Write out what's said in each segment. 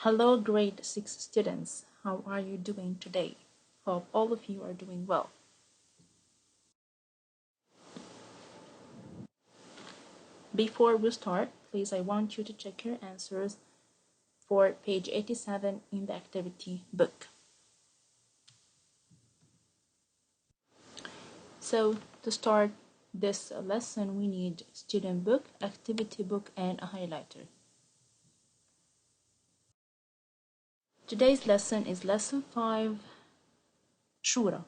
Hello, grade 6 students. How are you doing today? Hope all of you are doing well. Before we start, please, I want you to check your answers for page 87 in the activity book. So, to start this lesson, we need student book, activity book, and a highlighter. Today's lesson is lesson 5, Shura.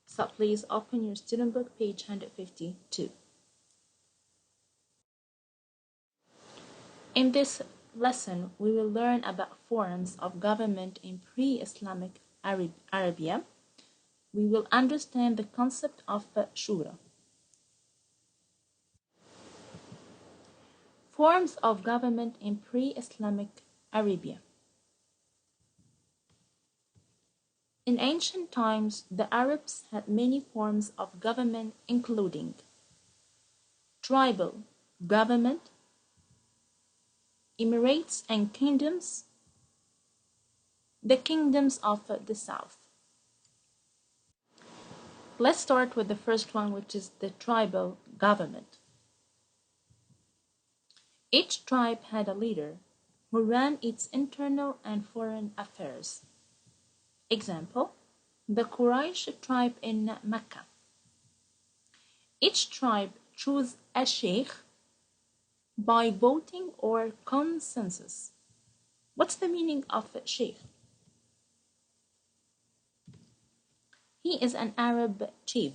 So please open your student book, page 152. In this lesson, we will learn about forms of government in pre-Islamic Arabia. We will understand the concept of Shura. Forms of government in pre-Islamic Arabia. In ancient times, the Arabs had many forms of government, including tribal government, emirates and kingdoms, the kingdoms of the south. Let's start with the first one, which is the tribal government. Each tribe had a leader who ran its internal and foreign affairs. Example, the Quraysh tribe in Mecca. Each tribe chose a sheikh by voting or consensus. What's the meaning of sheikh? He is an Arab chief.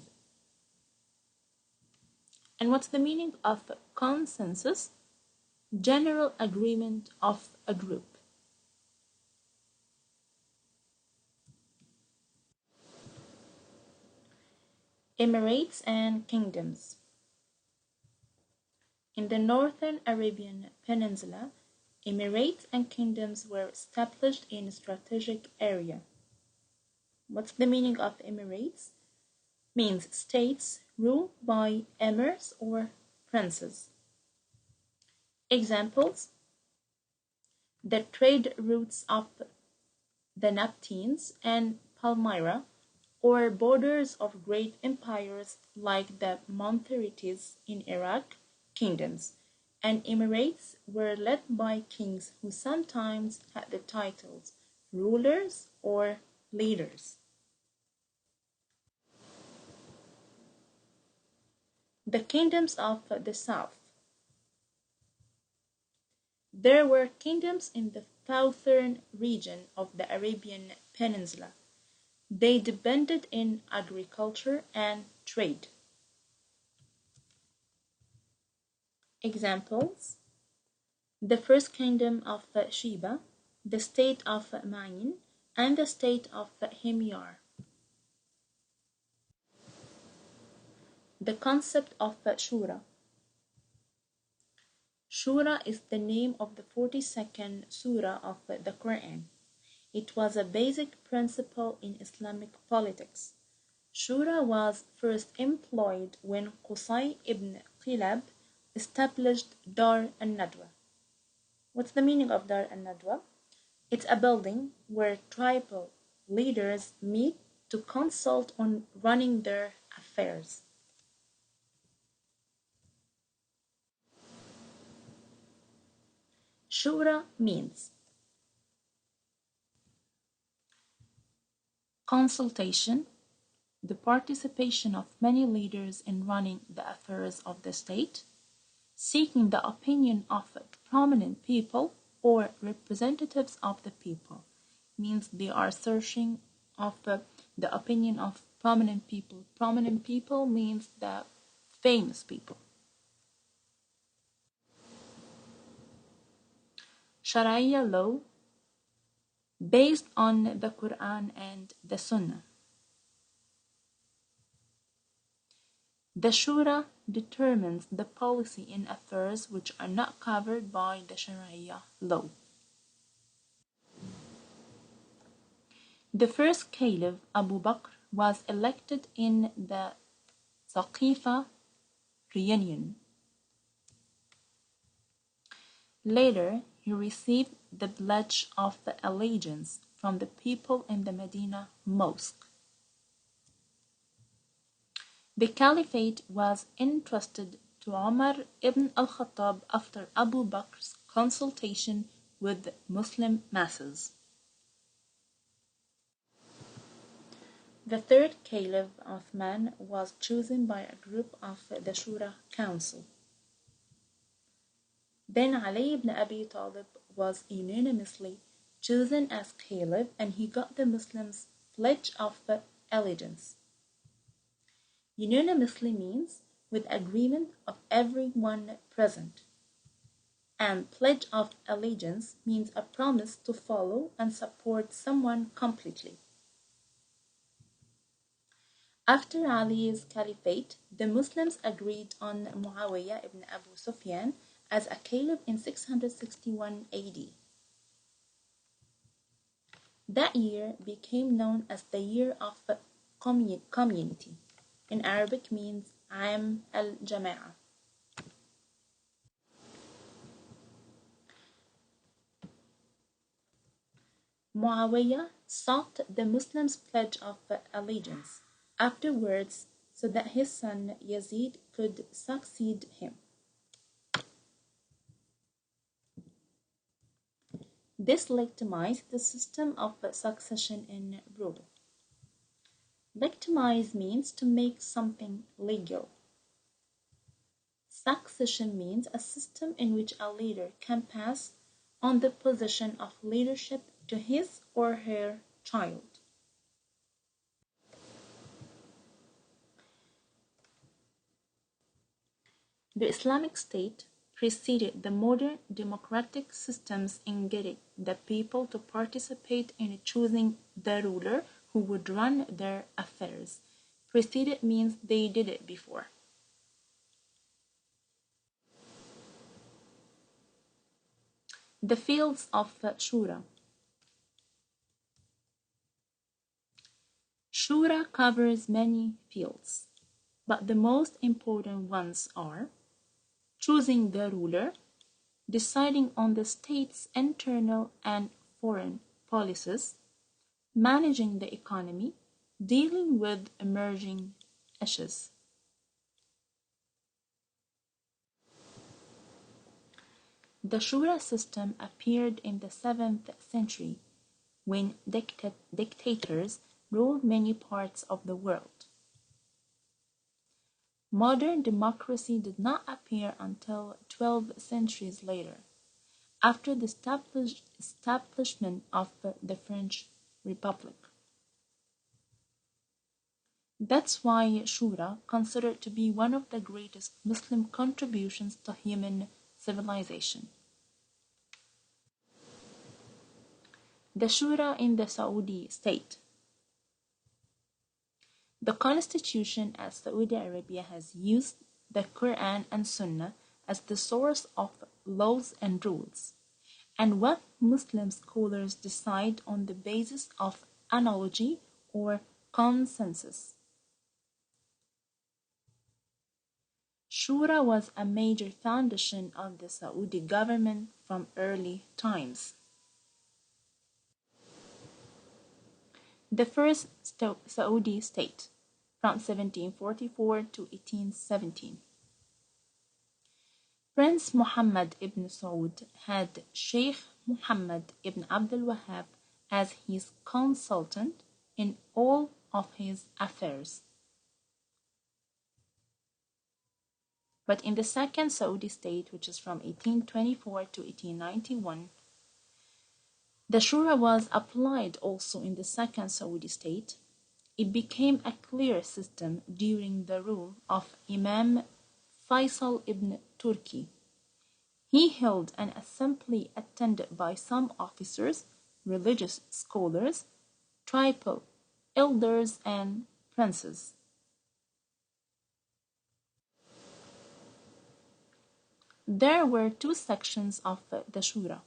And what's the meaning of consensus? General agreement of a group. Emirates and kingdoms. In the northern Arabian Peninsula, emirates and kingdoms were established in a strategic area. What's the meaning of emirates? Means states ruled by emirs or princes. Examples, the trade routes of the Nabateans and Palmyra, or borders of great empires like the Montherites in Iraq. Kingdoms and emirates were led by kings who sometimes had the titles rulers or leaders. The kingdoms of the south. There were kingdoms in the southern region of the Arabian Peninsula. They depended in agriculture and trade. Examples, the first kingdom of Sheba, the state of Ma'in, and the state of Himyar. The concept of Shura. Shura is the name of the 42nd surah of the Quran. It was a basic principle in Islamic politics. Shura was first employed when Qusay ibn Qilab established Dar al-Nadwa. What's the meaning of Dar al-Nadwa? It's a building where tribal leaders meet to consult on running their affairs. Shura means consultation, the participation of many leaders in running the affairs of the state, seeking the opinion of prominent people or representatives of the people, means they are searching of the opinion of prominent people. Prominent people means the famous people. Sharia law based on the Quran and the Sunnah. The Shura determines the policy in affairs which are not covered by the Sharia law. The first caliph, Abu Bakr, was elected in the Saqifa reunion. Later, he received the pledge of allegiance from the people in the Medina mosque. The caliphate was entrusted to Umar ibn al-Khattab after Abu Bakr's consultation with Muslim masses. The third caliph, Uthman, was chosen by a group of the Shura Council. Then Ali ibn Abi Talib was unanimously chosen as caliph, and he got the Muslims' pledge of allegiance. Unanimously means with agreement of everyone present. And pledge of allegiance means a promise to follow and support someone completely. After Ali's caliphate, the Muslims agreed on Muawiyah ibn Abu Sufyan as a caliph in 661 AD. That year became known as the Year of Community. In Arabic means Am al-Jama'a. Muawiyah sought the Muslims' pledge of allegiance afterwards so that his son Yazid could succeed him. This legitimized the system of succession in rule. Legitimize means to make something legal. Succession means a system in which a leader can pass on the position of leadership to his or her child. The Islamic State preceded the modern democratic systems in getting the people to participate in choosing the ruler who would run their affairs. Preceded means they did it before. The fields of Shura. Shura covers many fields, but the most important ones are choosing the ruler, deciding on the state's internal and foreign policies, managing the economy, dealing with emerging issues. The Shura system appeared in the 7th century when dictators ruled many parts of the world. Modern democracy did not appear until 12 centuries later, after the establishment of the French Republic. That's why Shura considered to be one of the greatest Muslim contributions to human civilization. The Shura in the Saudi state. The constitution at Saudi Arabia has used the Quran and Sunnah as the source of laws and rules, and what Muslim scholars decide on the basis of analogy or consensus. Shura was a major foundation of the Saudi government from early times. The first Saudi state from 1744 to 1817. Prince Muhammad ibn Saud had Sheikh Muhammad ibn Abdul Wahhab as his consultant in all of his affairs. But in the second Saudi state, which is from 1824 to 1891, the Shura was applied also in the second Saudi state. It became a clear system during the rule of Imam Faisal ibn Turki. He held an assembly attended by some officers, religious scholars, tribal elders, and princes. There were two sections of the Shura.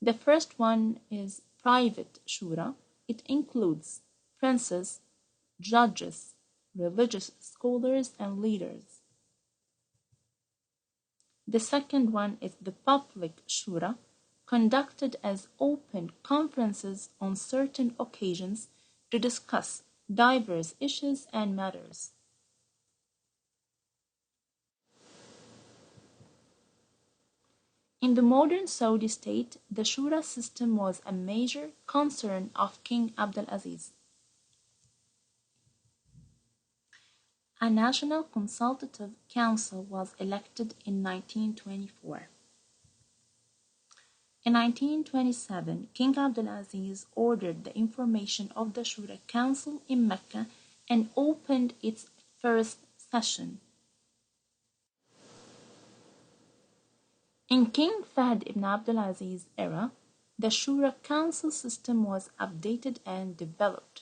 The first one is private Shura. It includes princes, judges, religious scholars, and leaders. The second one is the public Shura, conducted as open conferences on certain occasions to discuss diverse issues and matters. In the modern Saudi state, the Shura system was a major concern of King Abdulaziz. A national consultative council was elected in 1924. In 1927, King Abdulaziz ordered the information of the Shura Council in Mecca and opened its first session. In King Fahd ibn Abdulaziz's era, the Shura Council system was updated and developed.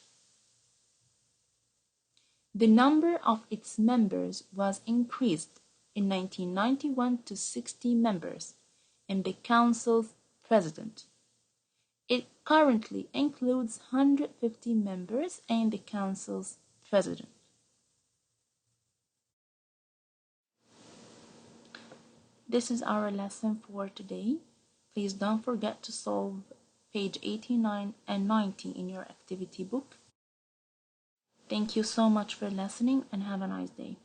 The number of its members was increased in 1991 to 60 members, and the Council's president. It currently includes 150 members and the Council's president. This is our lesson for today. Please don't forget to solve page 89 and 90 in your activity book. Thank you so much for listening and have a nice day.